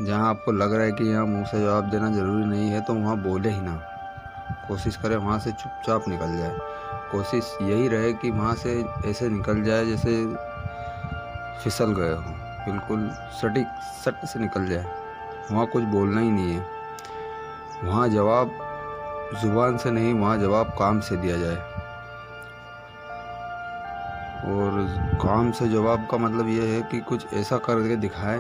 जहाँ आपको लग रहा है कि यहाँ मुंह से जवाब देना ज़रूरी नहीं है तो वहाँ बोले ही ना। कोशिश करें वहाँ से चुपचाप निकल जाए। कोशिश यही रहे कि वहाँ से ऐसे निकल जाए जैसे फिसल गए हो, बिल्कुल सटीक सट से निकल जाए। वहाँ कुछ बोलना ही नहीं है। वहाँ जवाब ज़ुबान से नहीं, वहाँ जवाब काम से दिया जाए। और काम से जवाब का मतलब ये है कि कुछ ऐसा करके दिखाए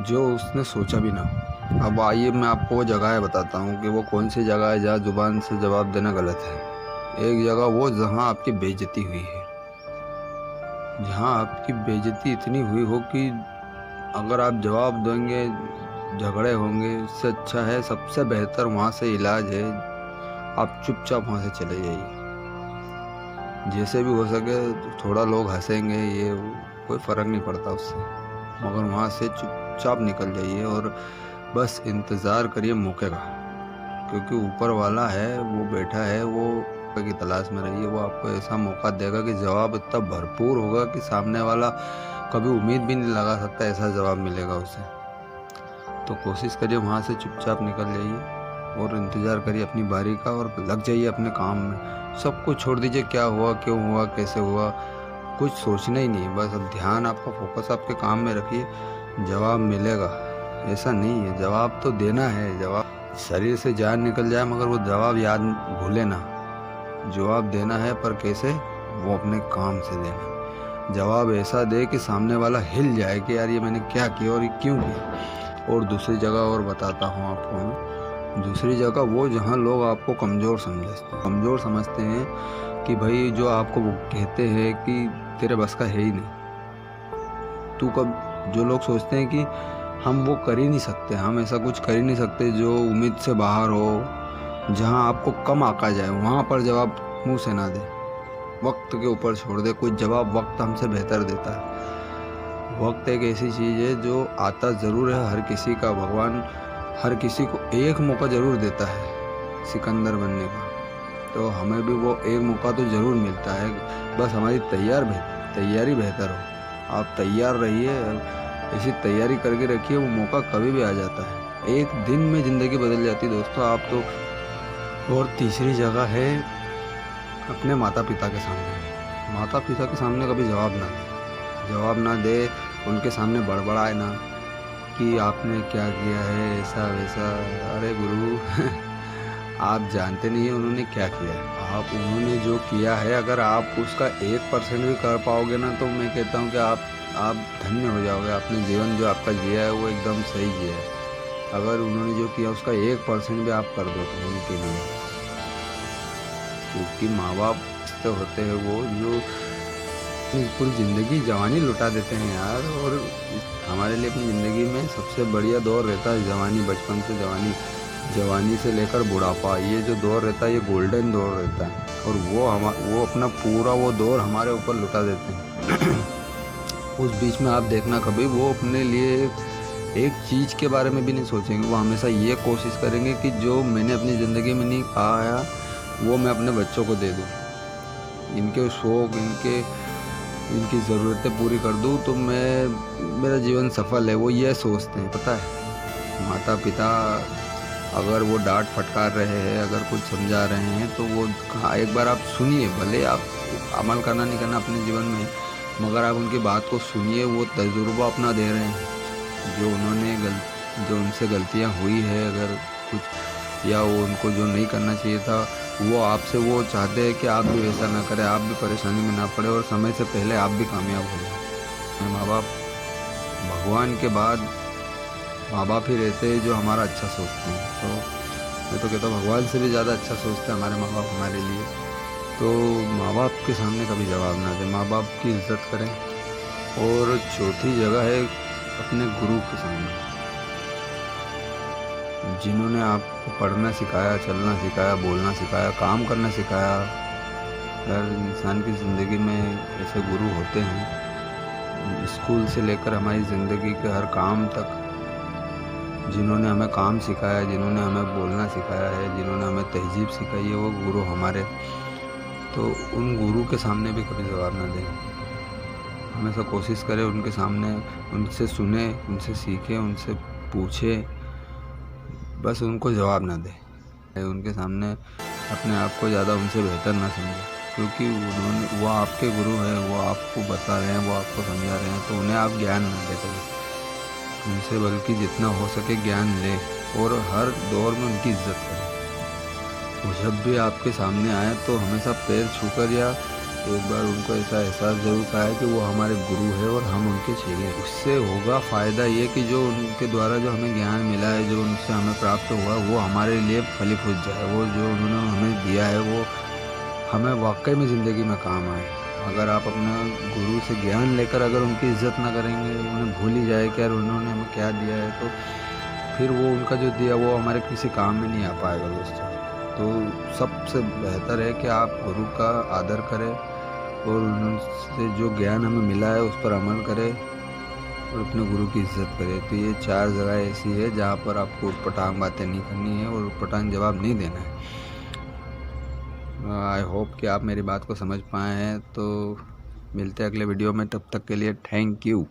जो उसने सोचा भी ना हो। अब आइए मैं आपको वो जगह बताता हूँ कि वो कौन सी जगह है जहाँ ज़ुबान से जवाब देना गलत है। एक जगह वो जहाँ आपकी बेइज्जती हुई है, जहाँ आपकी बेइज्जती इतनी हुई हो कि अगर आप जवाब देंगे झगड़े होंगे। इससे अच्छा है, सबसे बेहतर वहाँ से इलाज है, आप चुपचाप वहाँ से चले जाइए। जैसे भी हो सके थोड़ा लोग हंसेंगे, ये कोई फ़र्क नहीं पड़ता उससे, मगर वहाँ से चुपचाप निकल जाइए और बस इंतज़ार करिए मौके का। क्योंकि ऊपर वाला है, वो बैठा है, वो मौके की तलाश में रहिए। वो आपको ऐसा मौका देगा कि जवाब इतना भरपूर होगा कि सामने वाला कभी उम्मीद भी नहीं लगा सकता, ऐसा जवाब मिलेगा उसे। तो कोशिश करिए वहाँ से चुपचाप निकल जाइए और इंतज़ार करिए अपनी बारी का और लग जाइए अपने काम में। सब कुछ छोड़ दीजिए, क्या हुआ, क्यों हुआ, कैसे हुआ, कुछ सोचना ही नहीं। बस अब ध्यान आपका, फोकस आपके काम में रखिए। जवाब मिलेगा, ऐसा नहीं है, जवाब तो देना है। जवाब शरीर से जान निकल जाए मगर वो जवाब याद भूले ना। जवाब देना है पर कैसे, वो अपने काम से देना। जवाब ऐसा दे कि सामने वाला हिल जाए कि यार ये मैंने क्या किया और ये क्यों किया। और दूसरी जगह और बताता हूँ आपको मैं, दूसरी जगह वो जहाँ लोग आपको कमज़ोर समझते हैं कि भाई जो आपको वो कहते हैं कि तेरे बस का है ही नहीं, तू कब, जो लोग सोचते हैं कि हम वो कर ही नहीं सकते, हम ऐसा कुछ कर ही नहीं सकते जो उम्मीद से बाहर हो, जहाँ आपको कम आका जाए, वहाँ पर जवाब मुंह से ना दे, वक्त के ऊपर छोड़ दे। कोई जवाब वक्त हमसे बेहतर देता है। वक्त एक ऐसी चीज़ है जो आता ज़रूर है हर किसी का। भगवान हर किसी को एक मौका ज़रूर देता है सिकंदर बनने का, तो हमें भी वो एक मौका तो ज़रूर मिलता है। बस हमारी तैयारी बेहतर हो। आप तैयार रहिए, ऐसी तैयारी करके रखिए, वो मौका कभी भी आ जाता है। एक दिन में ज़िंदगी बदल जाती है दोस्तों आप तो। और तीसरी जगह है अपने माता पिता के सामने। माता पिता के सामने कभी जवाब ना दे, उनके सामने बड़बड़ाए ना कि आपने क्या किया है, ऐसा वैसा। अरे गुरु आप जानते नहीं हैं उन्होंने क्या किया है। आप, उन्होंने जो किया है, अगर आप उसका 1% भी कर पाओगे ना, तो मैं कहता हूँ कि आप धन्य हो जाओगे। आपने जीवन जो आपका जिया है वो एकदम सही जिया है। अगर उन्होंने जो किया उसका 1% भी आप कर दो तो उनके लिए, क्योंकि माँ बाप तो होते हैं वो जो पूरी ज़िंदगी जवानी लुटा देते हैं यार। और हमारे लिए अपनी ज़िंदगी में सबसे बढ़िया दौर रहता है जवानी। बचपन से जवानी से लेकर बुढ़ापा, ये जो दौर रहता है ये गोल्डन दौर रहता है। और वो अपना पूरा वो दौर हमारे ऊपर लुटा देते हैं। उस बीच में आप देखना कभी वो अपने लिए एक चीज़ के बारे में भी नहीं सोचेंगे। वो हमेशा ये कोशिश करेंगे कि जो मैंने अपनी ज़िंदगी में नहीं पाया वो मैं अपने बच्चों को दे दूँ, इनके शौक़, इनकी ज़रूरतें पूरी कर दूँ तो मेरा जीवन सफल है। वो ये सोचते हैं, पता है। माता पिता अगर वो डांट फटकार रहे हैं, अगर कुछ समझा रहे हैं, तो वो एक बार आप सुनिए। भले आप अमल करना नहीं करना अपने जीवन में, मगर आप उनकी बात को सुनिए। वो तजुर्बा अपना दे रहे हैं, जो उनसे गलतियाँ हुई है अगर कुछ, या वो उनको जो नहीं करना चाहिए था, वो आपसे वो चाहते हैं कि आप भी वैसा ना करें, आप भी परेशानी में ना पड़े और समय से पहले आप भी कामयाब हो जाए। माँ बाप भगवान के बाद माँ बाप ही रहते हैं जो हमारा अच्छा सोचते हैं। तो मैं तो कहता हूँ भगवान से भी ज़्यादा अच्छा सोचते हैं हमारे माँ बाप हमारे लिए। तो माँ बाप के सामने कभी जवाब ना दें, माँ बाप की इज़्ज़त करें। और चौथी जगह है अपने गुरु के सामने, जिन्होंने आपको पढ़ना सिखाया, चलना सिखाया, बोलना सिखाया, काम करना सिखाया। हर इंसान की ज़िंदगी में ऐसे गुरु होते हैं, स्कूल से लेकर हमारी ज़िंदगी के हर काम तक, जिन्होंने हमें काम सिखाया, जिन्होंने हमें बोलना सिखाया है, जिन्होंने हमें तहज़ीब सिखाई है, वो गुरु हमारे। तो उन गुरु के सामने भी कभी जवाब ना दें। हमेशा कोशिश करें उनके सामने, उनसे सुने, उनसे सीखें, उनसे पूछे, बस उनको जवाब ना दें। उनके सामने अपने आप को ज़्यादा उनसे बेहतर ना समझें, क्योंकि वो आपके गुरु हैं, वो आपको बता रहे हैं, वो आपको समझा रहे हैं, तो उन्हें आप ज्ञान ना दे करें उनसे, बल्कि जितना हो सके ज्ञान लें और हर दौर में उनकी इज्जत करें। वो जब भी आपके सामने आए तो हमेशा पैर छूकर या एक बार उनको ऐसा एहसास ज़रूर कराए कि वो हमारे गुरु है और हम उनके चेले। उससे होगा फ़ायदा ये कि जो उनके द्वारा जो हमें ज्ञान मिला है, जो उनसे हमें प्राप्त हुआ, वो हमारे लिए फलीभूत जाए। वो जो उन्होंने हमें दिया है वो हमें वाकई में ज़िंदगी में काम आए। अगर आप अपने गुरु से ज्ञान लेकर अगर उनकी इज़्ज़त ना करेंगे, उन्हें भूल ही जाए कि यार उन्होंने हमें क्या दिया है, तो फिर वो उनका जो दिया वो हमारे किसी काम में नहीं आ पाएगा दोस्तों। तो सबसे बेहतर है कि आप गुरु का आदर करें और उनसे जो ज्ञान हमें मिला है उस पर अमल करें और अपने गुरु की इज्जत करें। तो ये 4 जगह ऐसी है जहाँ पर आपको उटपटांग बातें नहीं करनी है और उटपटांग जवाब नहीं देना है। आई होप कि आप मेरी बात को समझ पाए हैं। तो मिलते हैं अगले वीडियो में, तब तक के लिए थैंक यू।